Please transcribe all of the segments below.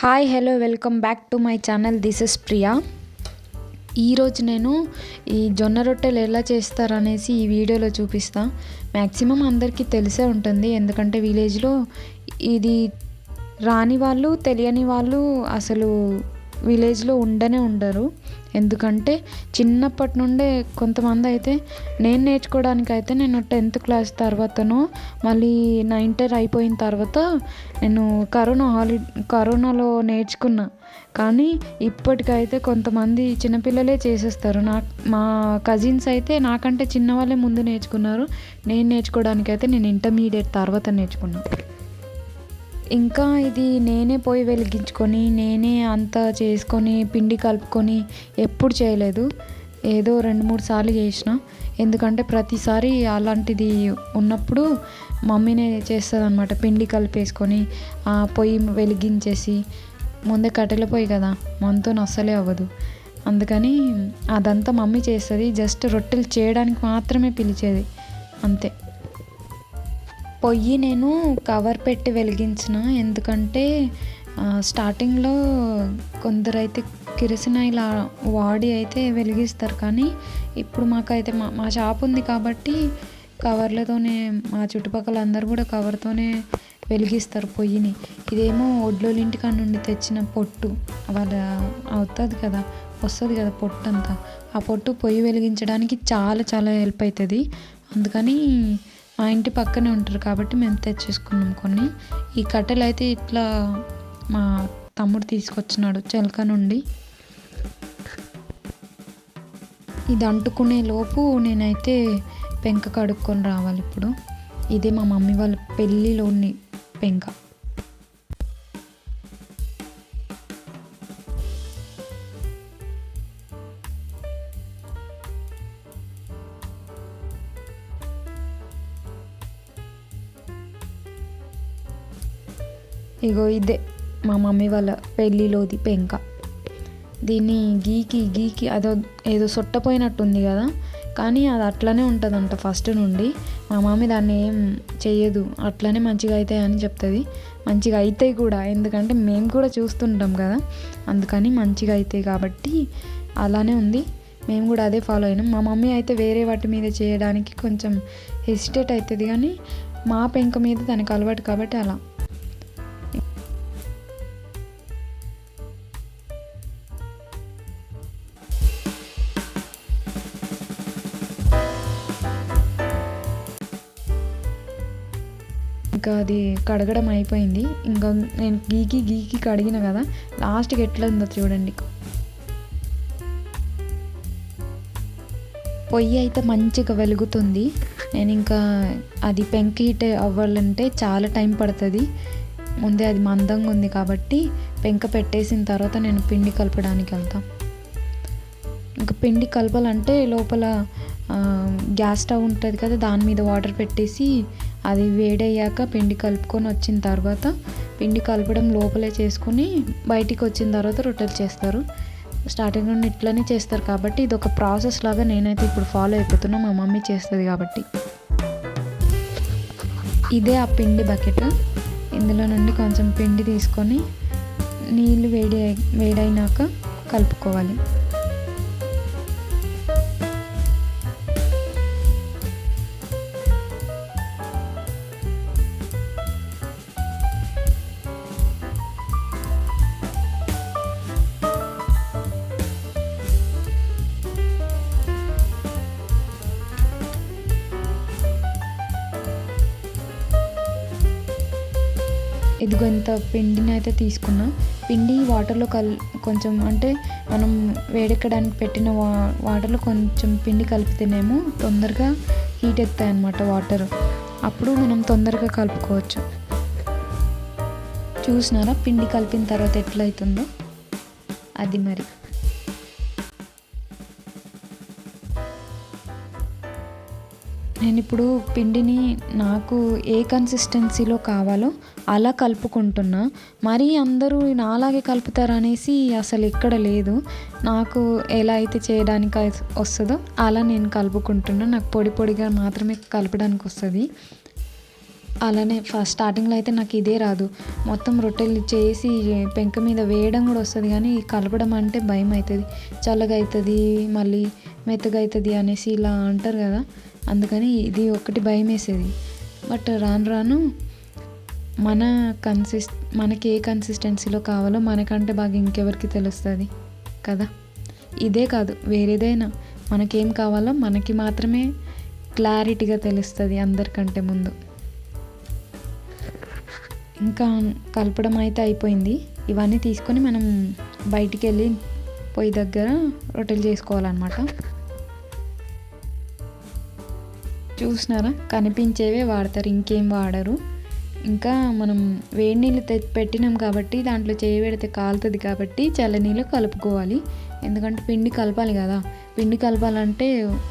Hi hello welcome back to my channel. This is Priya. ఈరోజు నేను ఈ జొన్న రొట్టెలు ఎలా చేస్తారనేసి ఈ వీడియోలో చూపిస్తా. మ్యాక్సిమం అందరికీ తెలిసే ఉంటుంది, ఎందుకంటే విలేజ్లో ఇది రాని వాళ్ళు తెలియని వాళ్ళు అసలు విలేజ్లో ఉండరు. ఎందుకంటే చిన్నప్పటి నుండే కొంతమంది అయితే నేను నేర్చుకోవడానికైతే నేను 10th క్లాస్ తర్వాతనో మళ్ళీ 9th అయిపోయిన తర్వాత నేను కరోనాలో నేర్చుకున్నా. కానీ ఇప్పటికైతే కొంతమంది చిన్నపిల్లలే చేసేస్తారు. మా కజిన్స్ అయితే నాకంటే చిన్నవాళ్ళే ముందు నేర్చుకున్నారు. నేను నేర్చుకోవడానికైతే నేను ఇంటర్మీడియట్ తర్వాత నేర్చుకున్నాను. ఇంకా ఇది నేనే పొయ్యి వెలిగించుకొని నేనే అంతా చేసుకొని పిండి కలుపుకొని ఎప్పుడు చేయలేదు. ఏదో 2-3 సార్లు చేసిన. ఎందుకంటే ప్రతిసారి అలాంటిది ఉన్నప్పుడు మమ్మీనే చేస్తుంది అనమాట. పిండి కలిపేసుకొని పొయ్యి వెలిగించేసి, ముందే కట్టెల పొయ్యి కదా, మనతో అస్సలే అవ్వదు. అందుకని అదంతా మమ్మీ చేస్తుంది. జస్ట్ రొట్టెలు చేయడానికి మాత్రమే పిలిచేది, అంతే. పొయ్యి నేను కవర్ పెట్టి వెలిగించిన. ఎందుకంటే స్టార్టింగ్లో కొందరైతే కిరసనాయిల్ వాడి అయితే వెలిగిస్తారు. కానీ ఇప్పుడు మాకైతే మా షాప్ ఉంది కాబట్టి కవర్లతోనే, మా చుట్టుపక్కల అందరు కూడా కవర్తోనే వెలిగిస్తారు పొయ్యిని. ఇదేమో ఒడ్లోలింటికాడ నుండి తెచ్చిన పొట్టు, వాళ్ళ అవుతుంది కదా, వస్తుంది కదా పొట్టు అంతా. ఆ పొట్టు పొయ్యి వెలిగించడానికి చాలా చాలా హెల్ప్ అవుతుంది. అందుకని మా ఇంటి పక్కనే ఉంటారు కాబట్టి మేము తెచ్చేసుకున్నాం కొన్ని. ఈ కట్టెలు అయితే ఇట్లా మా తమ్ముడు తీసుకొచ్చినాడు చెలక నుండి. ఇది అంటుకునే లోపు నేనైతే పెంక కడుక్కొని రావాలి. ఇప్పుడు ఇదే మా మమ్మీ వాళ్ళ పెళ్ళిలోని పెంక. ఇగో ఇదే మా మమ్మీ వాళ్ళ పెళ్ళిలోది పెంక. దీన్ని గీకి ఏదో సొట్టపోయినట్టుంది కదా, కానీ అది అట్లనే ఉంటుందంట ఫస్ట్ నుండి. మా మమ్మీ దాన్ని ఏం చెయ్యదు, అట్లనే మంచిగా అవుతాయి అని చెప్తుంది. మంచిగా అవుతాయి కూడా, ఎందుకంటే మేము కూడా చూస్తుంటాం కదా, అందుకని మంచిగా అవుతాయి కాబట్టి అలానే ఉంది. మేము కూడా అదే ఫాలో అయినాం. మా మమ్మీ అయితే వేరే వాటి మీద చేయడానికి కొంచెం హెసిటేట్ అవుతుంది, కానీ మా పెంక మీద దానికి అలవాటు కాబట్టి అలా. ఇంకా అది కడగడం అయిపోయింది. ఇంకా నేను గీకి కడిగిన కదా, లాస్ట్కి ఎట్లా ఉందో చూడండి. పొయ్యి అయితే మంచిగా వెలుగుతుంది. నేను ఇంకా అది పెంక హీట్ అవ్వాలంటే చాలా టైం పడుతుంది. ముందే అది మందంగా ఉంది కాబట్టి పెంక పెట్టేసిన తర్వాత నేను పిండి కలపడానికి వెళ్తాను. ఇంకా పిండి కలపాలంటే లోపల గ్యాస్ స్టవ్ ఉంటుంది కదా, దాని మీద వాటర్ పెట్టేసి అది వేడయ్యాక పిండి కలుపుకొని వచ్చిన తర్వాత, పిండి కలపడం లోపలే చేసుకొని బయటికి వచ్చిన తర్వాత రొట్టెలు చేస్తారు. స్టార్టింగ్ నుండి ఇట్లనే చేస్తారు కాబట్టి ఇది ఒక ప్రాసెస్ లాగా నేనైతే ఇప్పుడు ఫాలో అయిపోతున్నా. మా మమ్మీ చేస్తుంది కాబట్టి. ఇదే ఆ పిండి బకెట్. ఇందులో నుండి కొంచెం పిండి తీసుకొని నీళ్ళు వేడైనాక కలుపుకోవాలి. ఇదిగో ఇంత పిండిని అయితే తీసుకున్నా. పిండి వాటర్లో కొంచెం అంటే మనం వేడెక్కడానికి పెట్టిన వాటర్లో కొంచెం పిండి కలిపితేనేమో తొందరగా హీట్ ఎక్కుతాయి అన్నమాట వాటర్. అప్పుడు మనం తొందరగా కలుపుకోవచ్చు. చూసినారా పిండి కలిపిన తర్వాత ఎట్లా అవుతుందో, అది మరి. నేను ఇప్పుడు పిండిని నాకు ఏ కన్సిస్టెన్సీలో కావాలో అలా కలుపుకుంటున్నా. మరీ అందరూ నాలాగే కలుపుతారు అనేసి అసలు ఎక్కడ లేదు. నాకు ఎలా అయితే చేయడానికి వస్తుందో అలా నేను కలుపుకుంటున్నా. నాకు పొడిగా మాత్రమే కలపడానికి వస్తుంది. అలానే స్టార్టింగ్లో అయితే నాకు ఇదే రాదు. మొత్తం రొట్టెలు చేసి పెంక మీద వేయడం కూడా వస్తుంది, కానీ కలపడం అంటే భయం అవుతుంది. చల్లగా అవుతుంది, మళ్ళీ మెత్తగా అవుతుంది అనేసి ఇలా అంటారు కదా, అందుకని ఇది ఒకటి భయం వేసేది. బట్ రాను రాను మనకి ఏ కన్సిస్టెన్సీలో కావాలో మనకంటే బాగా ఇంకెవరికి తెలుస్తుంది కదా. ఇదే కాదు, వేరేదైనా మనకేం కావాలో మనకి మాత్రమే క్లారిటీగా తెలుస్తుంది అందరికంటే ముందు. ఇంకా కలపడం అయితే అయిపోయింది. ఇవన్నీ తీసుకొని మనం బయటికి వెళ్ళి పొయ్యి దగ్గర రొట్టెలు చేసుకోవాలన్నమాట. చూసినారా, కనిపించేవే వాడతారు, ఇంకేం వాడరు. ఇంకా మనం వేడి నీళ్ళు పెట్టినాం కాబట్టి దాంట్లో చేయి పెడితే కాలుతుంది కాబట్టి చల్లనీళ్ళు కలుపుకోవాలి. ఎందుకంటే పిండి కలపాలి కదా, పిండి కలపాలంటే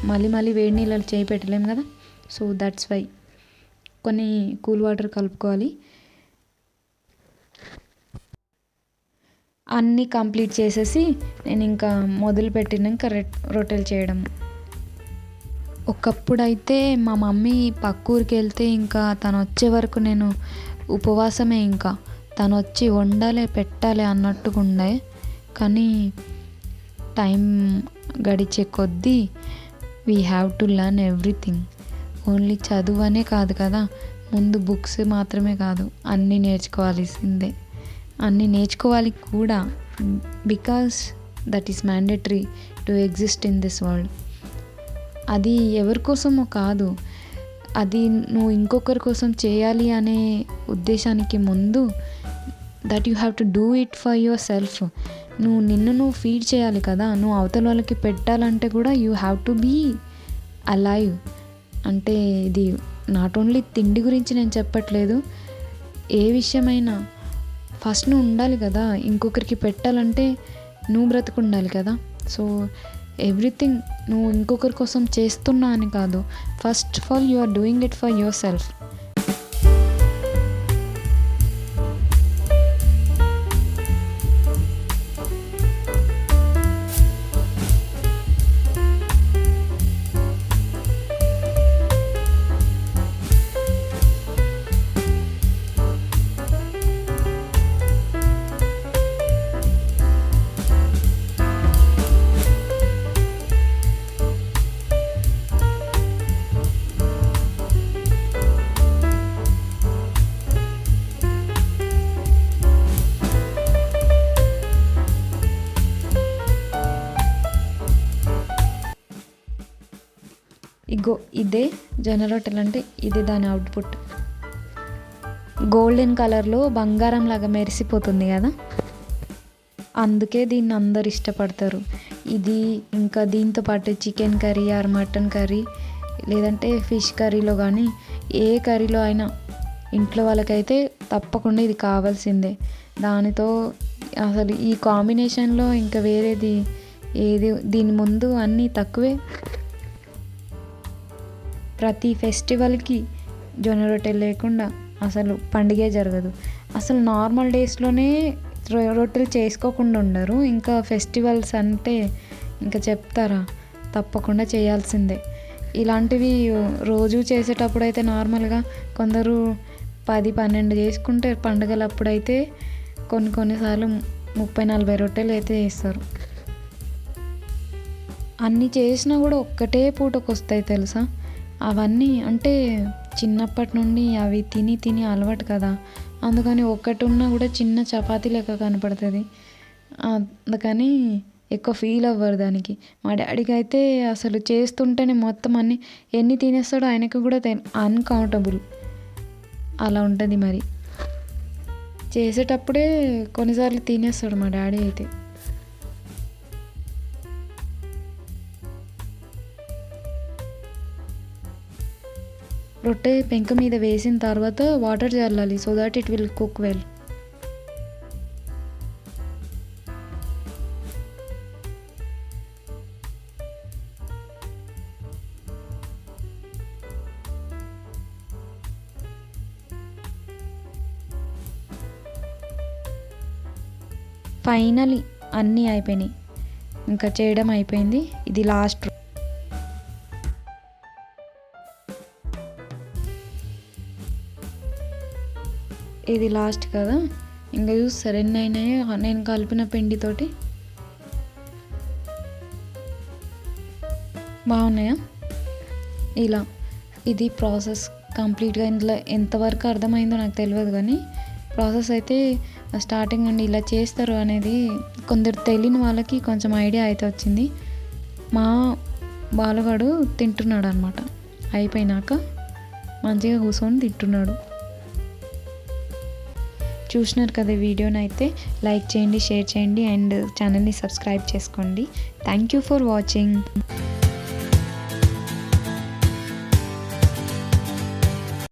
మళ్ళీ వేడి నీళ్ళు చేయి పెట్టలేం కదా. సో దట్స్ వై కొన్ని కూల్ వాటర్ కలుపుకోవాలి. అన్నీ కంప్లీట్ చేసేసి నేను ఇంకా మొదలు పెట్టినాక రొట్టెలు చేయడం. ఒకప్పుడైతే మా మమ్మీ పక్క ఊరికి వెళ్తే ఇంకా తను వచ్చే వరకు నేను ఉపవాసమే. ఇంకా తను వచ్చి వండాలి పెట్టాలి అన్నట్టుగా ఉండే. కానీ టైం గడిచే కొద్దీ we have to learn everything. Only చదువు అనే కాదు కదా, ముందు బుక్స్ మాత్రమే కాదు, అన్నీ నేర్చుకోవాల్సిందే. అన్నీ నేర్చుకోవాలి కూడా, because that is mandatory to exist in this world. అది ఎవరి కోసమో కాదు, అది నువ్వు ఇంకొకరి కోసం చేయాలి అనే ఉద్దేశానికి ముందు that you have to do it for yourself. నిన్ను ఫీడ్ చేయాలి కదా, నువ్వు అవతల వాళ్ళకి పెట్టాలంటే కూడా you have to be alive. అంటే ఇది నాట్ ఓన్లీ తిండి గురించి నేను చెప్పట్లేదు, ఏ విషయమైనా ఫస్ట్ నువ్వు ఉండాలి కదా, ఇంకొకరికి పెట్టాలంటే నువ్వు బ్రతుకుండాలి కదా. సో ఎవ్రీథింగ్ నువ్వు ఇంకొకరి కోసం చేస్తున్నా అని కాదు, first of all you are doing it for yourself. ఇదే జొన్న రొట్టెలు అంటే ఇది దాని అవుట్పుట్. గోల్డెన్ కలర్లో బంగారం లాగా మెరిసిపోతుంది కదా, అందుకే దీన్ని అందరు ఇష్టపడతారు. ఇది ఇంకా దీంతో పాటు chicken curry or mutton curry లేదంటే ఫిష్ కర్రీలో కానీ ఏ కర్రీలో అయినా ఇంట్లో వాళ్ళకైతే తప్పకుండా ఇది కావాల్సిందే. దానితో అసలు ఈ కాంబినేషన్లో ఇంకా వేరేది ఏది, దీని ముందు అన్నీ తక్కువే. ప్రతి ఫెస్టివల్కి జొన్న రొట్టెలు లేకుండా అసలు పండుగే జరగదు. అసలు నార్మల్ డేస్లోనే రొట్టెలు చేసుకోకుండా ఉండరు, ఇంకా ఫెస్టివల్స్ అంటే ఇంకా చెప్తారా, తప్పకుండా చేయాల్సిందే. ఇలాంటివి రోజు చేసేటప్పుడు అయితే నార్మల్గా కొందరు 10-12 చేసుకుంటే, పండుగలప్పుడైతే కొన్నిసార్లు 30-40 రొట్టెలు అయితే చేస్తారు. అన్నీ చేసినా కూడా ఒక్కటే పూటకు వస్తాయి తెలుసా. అవన్నీ అంటే చిన్నప్పటి నుండి అవి తిని అలవాటు కదా, అందుకని ఒక్కటి ఉన్నా కూడా చిన్న చపాతీ లెక్క కనపడుతుంది, అందుకని ఎక్కువ ఫీల్ అవ్వరు దానికి. మా డాడీకి అయితే అసలు చేస్తుంటేనే మొత్తం అన్నీ ఎన్ని తినేస్తాడో ఆయనకు కూడా అన్కౌంటబుల్ అలా ఉంటుంది. మరి చేసేటప్పుడే కొన్నిసార్లు తినేస్తాడు మా డాడీ అయితే. రొట్టె పెంక మీద వేసిన తర్వాత వాటర్ చల్లాలి, so that it will cook well. Finally అన్నీ అయిపోయినాయి, ఇంకా చేయడం అయిపోయింది. ఇది లాస్ట్. ఇది లాస్ట్ కదా, ఇంకా చూస్తారు ఎన్ని అయినాయో నేను కలిపిన పిండితోటి. బాగున్నాయా? ఇలా ఇది ప్రాసెస్ కంప్లీట్గా. ఇందులో ఎంతవరకు అర్థమైందో నాకు తెలియదు, కానీ ప్రాసెస్ అయితే స్టార్టింగ్ నుండి ఇలా చేస్తారు అనేది కొందరు తెలియని వాళ్ళకి కొంచెం ఐడియా అయితే వచ్చింది. మా బాలగాడు తింటున్నాడు అనమాట. అయిపోయినాక మంచిగా కూర్చొని తింటున్నాడు. చూసినారు కదా వీడియోని, అయితే లైక్ చేయండి, షేర్ చేయండి అండ్ ఛానల్ని సబ్స్క్రైబ్ చేసుకోండి. Thank you for watching.